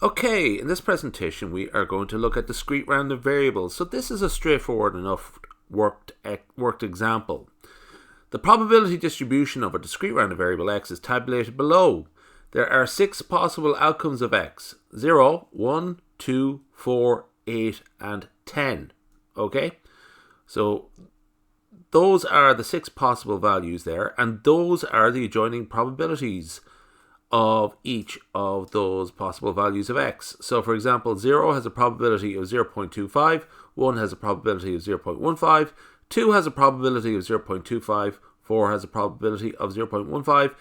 Okay, in this presentation we are going to look at discrete random variables. So this is a straightforward enough worked example. The probability distribution of a discrete random variable x is tabulated below. There are 6 possible outcomes of x: 0, 1, 2, 4, 8, and 10. Okay, so those are the 6 possible values there, and those are the adjoining probabilities of each of those possible values of x. So for example, 0 has a probability of 0.25, 1 has a probability of 0.15, 2 has a probability of 0.25, 4 has a probability of 0.15,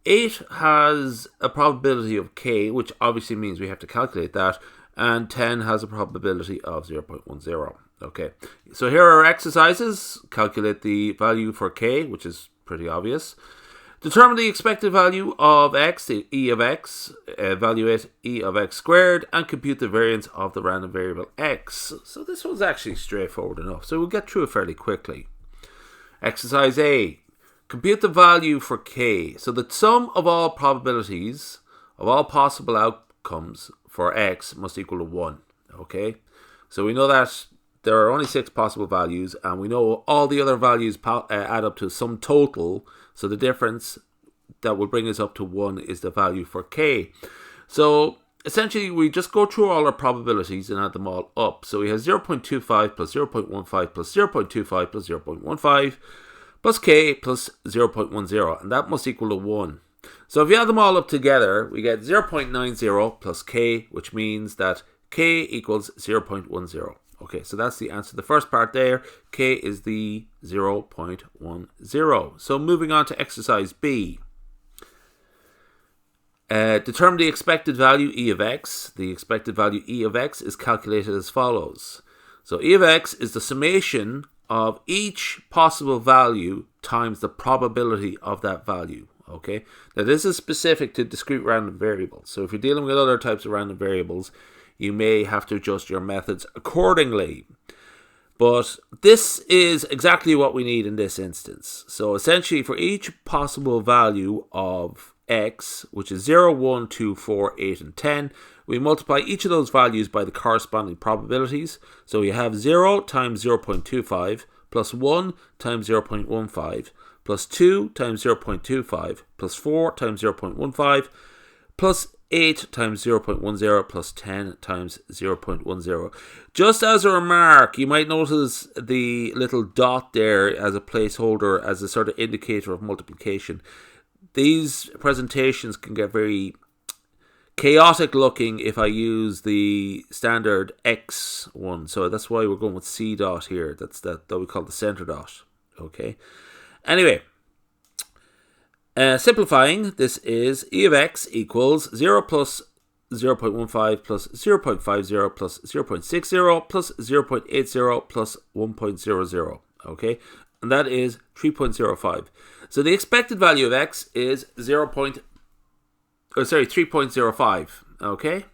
8 has a probability of k, which obviously means we have to calculate that, and 10 has a probability of 0.10. Okay, so here are our exercises. Calculate the value for k, which is pretty obvious. Determine the expected value of x, e of x, evaluate e of x squared, and compute the variance of the random variable x. So this one's actually straightforward enough, so we'll get through it fairly quickly. Exercise A. Compute the value for k. So the sum of all probabilities of all possible outcomes for x must equal to 1. Okay, so we know that there are only 6 possible values, and we know all the other values add up to some total. So the difference that will bring us up to 1 is the value for k. So essentially we just go through all our probabilities and add them all up. So we have 0.25 plus 0.15 plus 0.25 plus 0.15 plus k plus 0.10, and that must equal to 1. So if you add them all up together, we get 0.90 plus k, which means that k equals 0.10. Okay, so that's the answer to the first part there. K is the 0.10. So moving on to exercise B. Determine the expected value e of x. The expected value e of x is calculated as follows. So e of x is the summation of each possible value times the probability of that value. Okay, now this is specific to discrete random variables. So if you're dealing with other types of random variables, you may have to adjust your methods accordingly. But this is exactly what we need in this instance. So essentially for each possible value of x, which is 0, 1, 2, 4, 8, and 10, we multiply each of those values by the corresponding probabilities. So we have 0 times 0.25 plus 1 times 0.15 plus 2 times 0.25 plus 4 times 0.15 plus 8 times 0.10 plus 10 times 0.10. Just as a remark, you might notice the little dot there as a placeholder, as a sort of indicator of multiplication. These presentations can get very chaotic looking if I use the standard X one. So that's why we're going with C dot here. That's that we call the center dot. Okay. Anyway. Simplifying, this is e of x equals 0 plus 0.15 plus 0.50 plus 0.60 plus 0.80 plus 1.00. Okay, and that is 3.05. So the expected value of x is 3.05. Okay.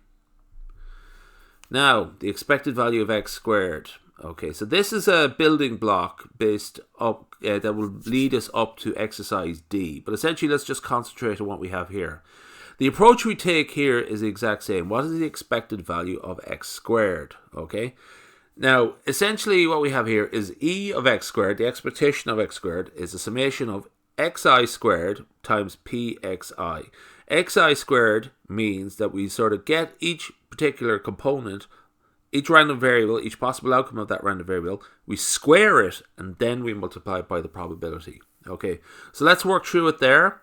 Now the expected value of x squared. Okay, so this is a building block based up that will lead us up to exercise D. But essentially, let's just concentrate on what we have here. The approach we take here is the exact same. What is the expected value of x squared? Okay, now essentially what we have here is e of x squared. The expectation of x squared is the summation of xi squared times pxi. Xi squared means that we sort of get each particular component, each random variable, each possible outcome of that random variable, we square it, and then we multiply it by the probability. Okay, so let's work through it there.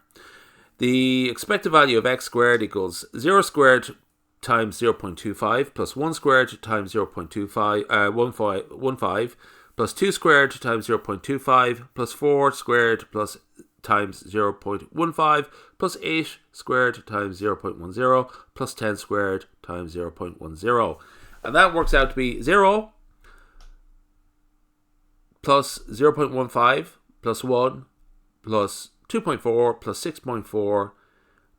The expected value of x squared equals 0 squared times 0.25 plus 1 squared times 0.15 plus 2 squared times 0.25 plus 4 squared plus times 0.15 plus 8 squared times 0.10 plus 10 squared times 0.10. And that works out to be 0 plus 0.15 plus 1 plus 2.4 plus 6.4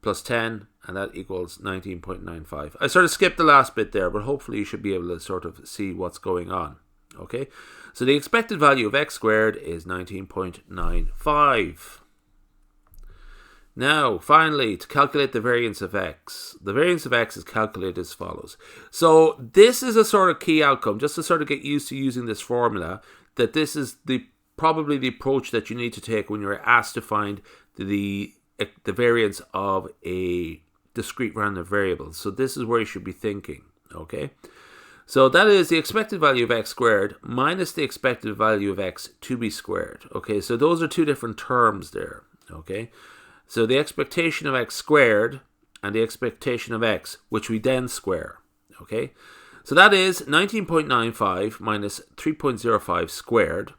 plus 10, and that equals 19.95. I sort of skipped the last bit there, but hopefully you should be able to sort of see what's going on. Okay, so the expected value of x squared is 19.95. Now, finally, to calculate the variance of x. The variance of x is calculated as follows. So this is a sort of key outcome, just to sort of get used to using this formula, that this is probably the approach that you need to take when you're asked to find the variance of a discrete random variable. So this is where you should be thinking, okay? So that is the expected value of x squared minus the expected value of x to be squared, okay? So those are two different terms there, okay? So the expectation of x squared and the expectation of x, which we then square, okay? So that is 19.95 minus 3.05 squared,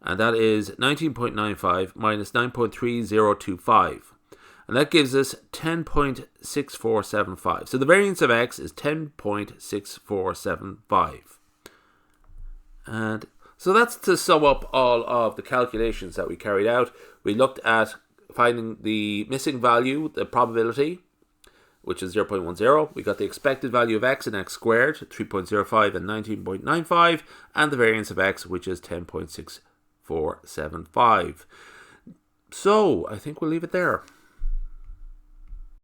and that is 19.95 minus 9.3025. And that gives us 10.6475. So the variance of x is 10.6475. And so that's to sum up all of the calculations that we carried out. We looked at finding the missing value, the probability, which is 0.10. We got the expected value of x and x squared, 3.05 and 19.95, and the variance of x, which is 10.6475. So I think we'll leave it there.